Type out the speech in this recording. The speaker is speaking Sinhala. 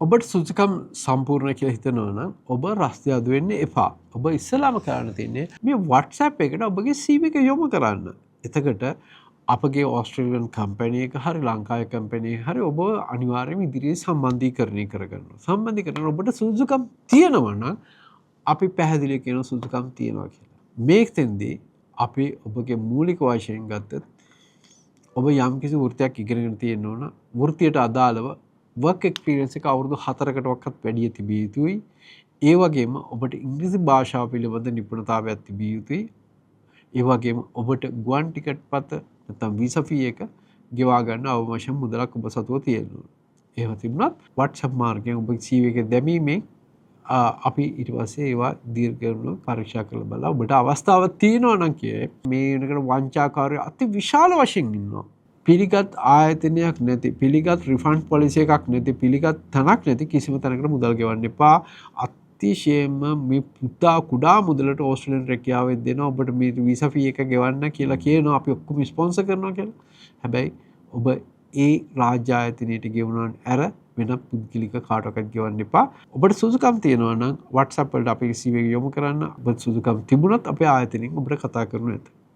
ඔබට සුදුසුකම් සම්පූර්ණ කියලා හිතනවා නම් ඔබ රස්ති අඩු වෙන්න එපා. ඔබ ඉස්සෙල්ලාම කරන්න තියෙන්නේ මේ WhatsApp එකට ඔබගේ CV එක යොමු කරන්න. එතකොට අපගේ ඕස්ට්‍රේලියන් කම්පැනි එක හරි ලංකාවේ කම්පැනි එක හරි ඔබ අනිවාර්යයෙන්ම ඉදිරියේ සම්බන්ධීකරණය කරගන්නවා. සම්බන්ධීකරණ ඔබට සුදුසුකම් තියෙනවා නම් අපි පැහැදිලි කියන සුදුසුකම් තියෙනවා කියලා. මේකෙන්දී අපි ඔබගේ මූලික වශයෙන් ගත්තත් ඔබ යම් කිසි වෘත්තියක් ඉගෙනගෙන තියෙන්න ඕන. වෘත්තියට අදාළව work experience එක අවුරුදු 4කට වක්වත් වැඩි තිබිය යුතුයි. ඒ වගේම ඔබට ඉංග්‍රීසි භාෂාව පිළිබඳ නිපුණතාවයක් තිබිය යුතුයි. ඒ වගේම ඔබට ගුවන් ටිකට් පත නැත්නම් වීසා ෆී එක ගෙවා ගන්න අවශ්‍ය මුදලක් ඔබ සතුව තියෙනවා. එහෙම තිබුණත් WhatsApp මාර්ගයෙන් ඔබ CV එක දැමීමෙන් අපි ඊට පස්සේ ඒවා දීර්ඝව පරීක්ෂා කරලා බලලා ඔබට අවස්ථාවක් තියෙනවා නම් කියේ මේ වෙනකොට වංචාකාරයෝ අති විශාල වශයෙන් ඉන්නවා. පිළිගත් ආයතනයක් නැති, පිළිගත් රිෆන්ඩ් පොලිසි එකක් නැති, පිළිගත් තැනක් නැති කිසිම තැනකට මුදල් ගෙවන්න එපා. අතිශයම මේ පුතා කුඩා මුදලට ඕස්ට්‍රේලියානු රැකියාවෙන් දෙනවා ඔබට මේ වීසා ෆී එක ගෙවන්න කියලා කියනවා. අපි ඔක්කොම ස්පොන්සර් කරනවා කියලා. හැබැයි ඔබ ඒ රාජ්‍ය ආයතනයට ගෙවනවා ඇර වෙන පුද්ගලික කාටවත් ගෙවන්න එපා. ඔබට සුදුසුකම් තියෙනවා නම් WhatsApp වලට අපේ CV එක යොමු කරන්න. ඔබට සුදුසුකම් තිබුණොත් අපේ ආයතනයෙන් ඔබට කතා කරනු ඇත.